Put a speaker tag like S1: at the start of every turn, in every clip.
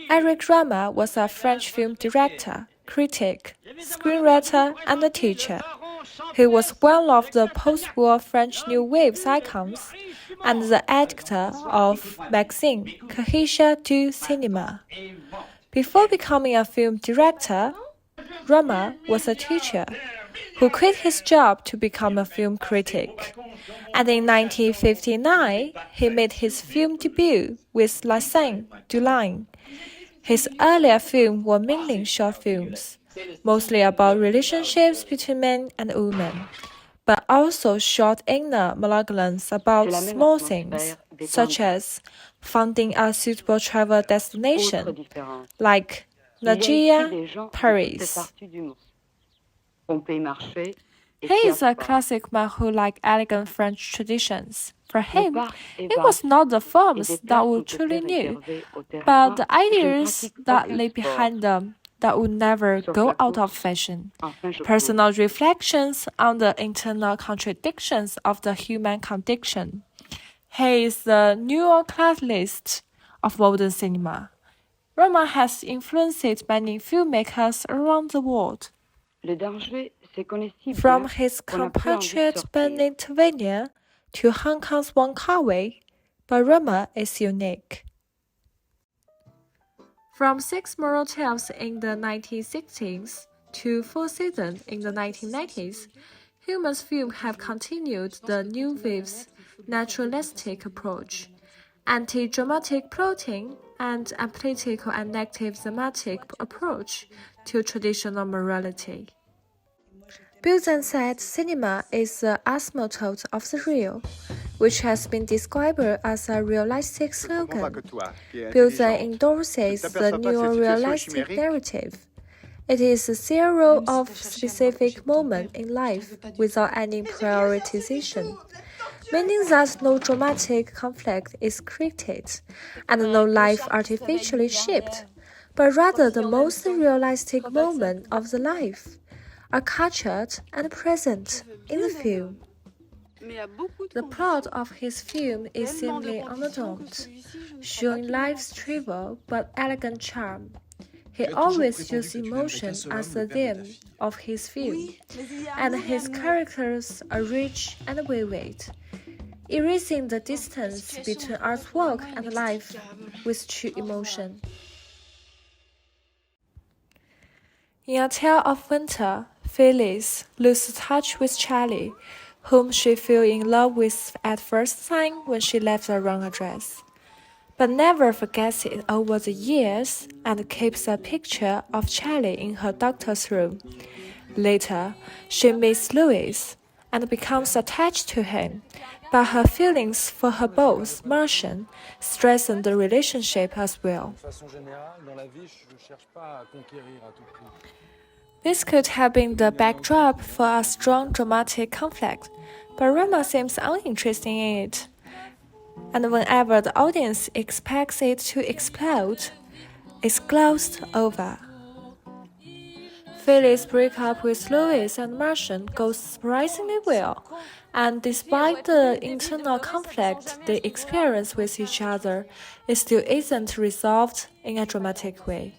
S1: Eric Rama was a French film director, critic, screenwriter, and a teacher. He was one of the post-war French New Wave icons and the editor of magazine Cahiers du Cinéma. Before becoming a film director, Rama was a teacher who quit his job to become a film critic. And in 1959, he made his film debut with La Scène du Lion. His earlier films were mainly short films, mostly about relationships between men and women, but also short inner monologues about small things, such as finding a suitable travel destination, like Nigeria, Paris. He is a classic man who liked elegant French traditions. For him, it was not the forms that we truly knew, but the ideas that lay behind them that would never go out of fashion. Personal reflections on the internal contradictions of the human condition. He is the neoclassicist of modern cinema. Roma has influenced many filmmakers around the world. From his compatriot Bernard Tavernier to Hong Kong's Wong Kar-wai, but Roma is unique. From 6 moral tales in the 1960s to 4 seasons in the 1990s, Human's films have continued the New Wave's naturalistic approach, anti-dramatic plotting, and apolitical and negative thematic approach to traditional morality. Busan said cinema is the asymptote of the real, which has been described as a realistic slogan. Busan endorses the neo-realistic narrative. It is a serial of specific moments in life without any prioritization, meaning that no dramatic conflict is created and no life artificially shaped, but rather the most realistic moment of the life are captured and present in the film. The plot of his film is simply unadorned, showing life's trivial but elegant charm. He always uses emotion as the theme of his film, and his characters are rich and vivid, erasing the distance between artwork and life with true emotion. In A Tale of Winter, Phyllis loses touch with Charlie, whom she fell in love with at first sight when she left the wrong address, but never forgets it over the years and keeps a picture of Charlie in her doctor's room. Later, she meets Louis and becomes attached to him, but her feelings for her boss, Martian, strengthen the relationship as well. This could have been the backdrop for a strong dramatic conflict, but Rama seems uninterested in it. And whenever the audience expects it to explode, it's glossed over. Phyllis' breakup with Louis and Martian goes surprisingly well, and despite the internal conflict they experience with each other, it still isn't resolved in a dramatic way.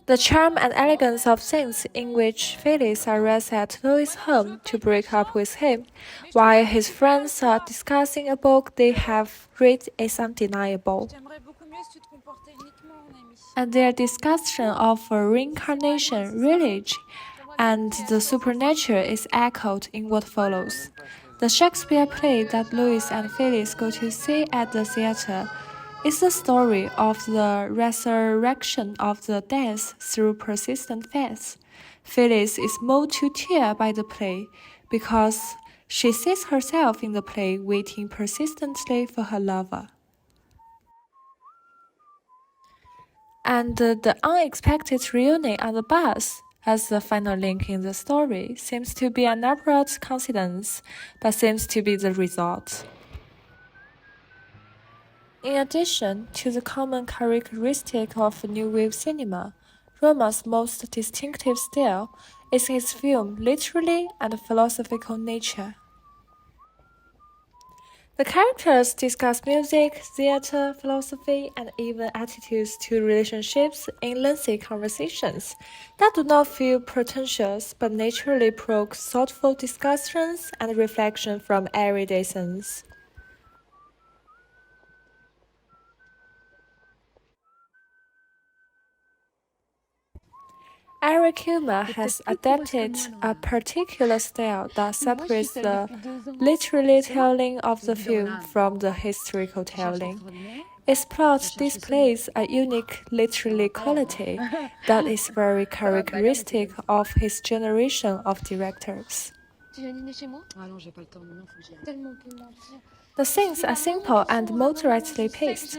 S1: The charm and elegance of scenes in which Phyllis arrives at Louis' home to break up with him, while his friends are discussing a book they have read is undeniable. And their discussion of reincarnation, religion, and the supernatural is echoed in what follows. The Shakespeare play that Louis and Phyllis go to see at the theater is the story of the resurrection of the dead through persistent faith. Phyllis is moved to tears by the play because she sees herself in the play waiting persistently for her lover. And the unexpected reunion on the bus, as the final link in the story, seems to be an abrupt coincidence, but seems to be the result. In addition to the common characteristic of New Wave cinema, Roma's most distinctive style is his film literary and philosophical nature. The characters discuss music, theater, philosophy, and even attitudes to relationships in lengthy conversations that do not feel pretentious but naturally provoke thoughtful discussions and reflection from everyday scenes. Eric humor has adapted a particular style that separates the literary telling of the film from the historical telling. Its plot displays a unique literary quality that is very characteristic of his generation of directors. The scenes are simple and moderately paced,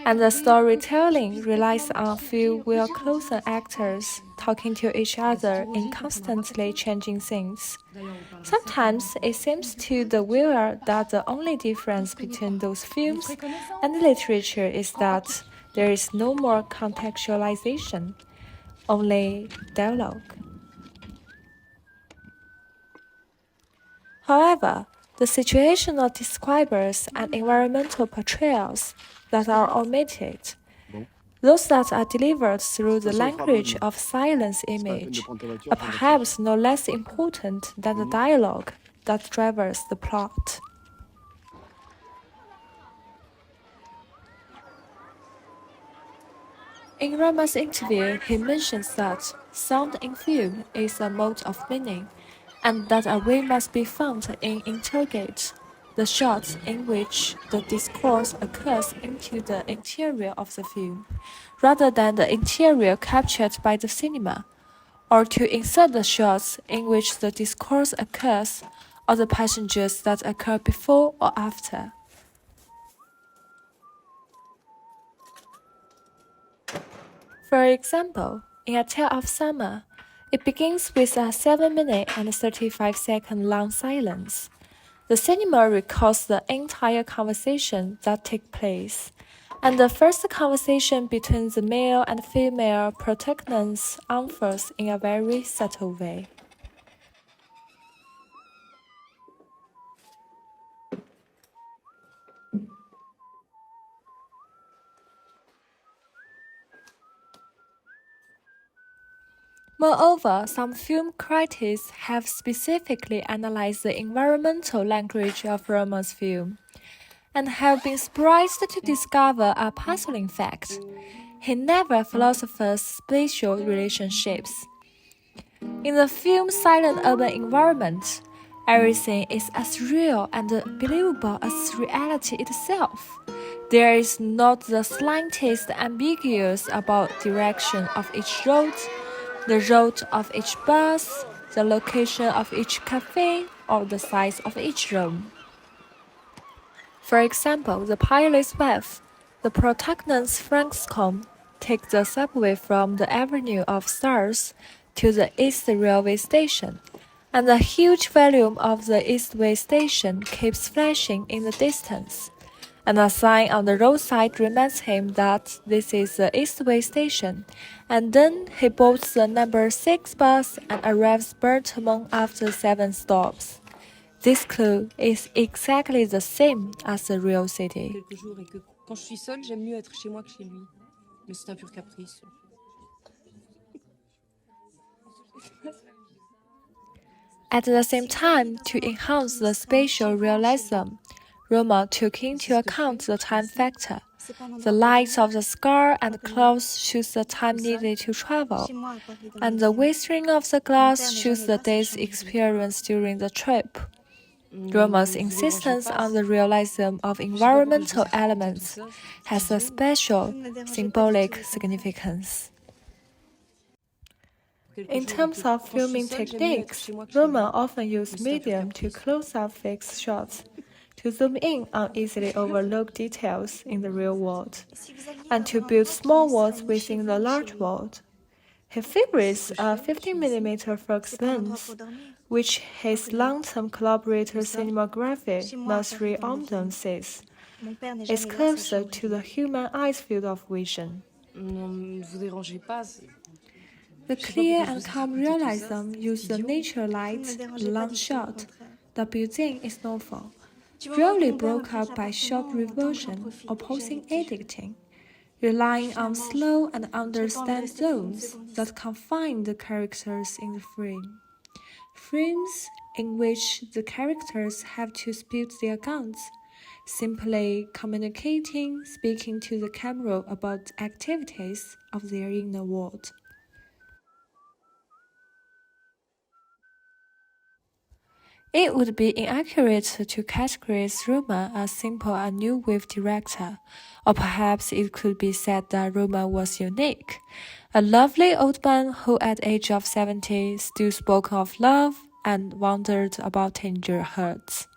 S1: and the storytelling relies on few well-chosen actors talking to each other in constantly changing scenes. Sometimes it seems to the viewer that the only difference between those films and literature is that there is no more contextualization, only dialogue. However, the situational describers and environmental portrayals that are omitted, those that are delivered through the language of silence image, are perhaps no less important than the dialogue that drives the plot. In Rama's interview, he mentions that sound in film is a mode of meaning, and that a way must be found in interrogate the shots in which the discourse occurs into the interior of the film, rather than the interior captured by the cinema, or to insert the shots in which the discourse occurs, or the passages that occur before or after. For example, in A Tale of Summer, it begins with a 7-minute and 35-second long silence. The cinema records the entire conversation that takes place, and the first conversation between the male and female protagonists unfolds in a very subtle way. Moreover, some film critics have specifically analyzed the environmental language of Roman's film, and have been surprised to discover a puzzling fact. He never philosophizes spatial relationships. In the film's silent urban environment, everything is as real and believable as reality itself. There is not the slightest ambiguity about direction of each road, the route of each bus, the location of each cafe, or the size of each room. For example, the pilot's wife, the protagonist Franscombe, takes the subway from the Avenue of Stars to the East Railway Station, and the huge volume of the Eastway Station keeps flashing in the distance. And a sign on the roadside reminds him that this is the Eastway Station, and then he boards the number 6 bus and arrives Bertmont after 7 stops. This clue is exactly the same as the real city. At the same time, to enhance the spatial realism, Roma took into account the time factor. The lights of the sky and clouds shows the time needed to travel, and the whistling of the glass shows the day's experience during the trip. Roma's insistence on the realism of environmental elements has a special symbolic significance. In terms of filming techniques, Roma often used medium to close-up fixed shots to zoom in on easily overlooked details in the real world, and to build small worlds within the large world. He favors a 15mm focus lens, which his long-term collaborator cinematographer Nasri Omdon says is closer to the human eye's field of vision. The clear and calm realism uses the nature light, the long shot, the building is known for, rarely broke up by short reversion opposing editing, relying on slow and understand zones that confine the characters in the frame. Frames in which the characters have to spit their guns, simply communicating, speaking to the camera about activities of their inner world. It would be inaccurate to categorize Roma as simple a new wave director, or perhaps it could be said that Roma was unique. A lovely old man who at age of 70 still spoke of love and wondered about tender hurts,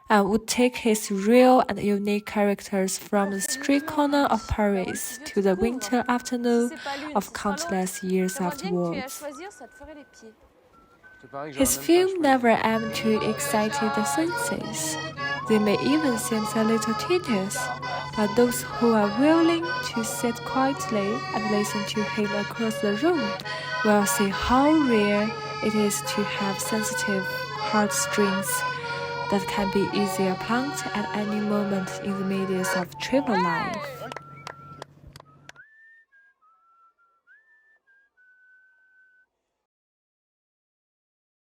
S1: and would take his real and unique characters from the street corner of Paris to the winter afternoon of countless years afterwards. His film never aimed to excite the senses. They may even seem a little tedious, but those who are willing to sit quietly and listen to him across the room will see how rare it is to have sensitive heartstrings that can be easily plucked at any moment in the midst of trivial life.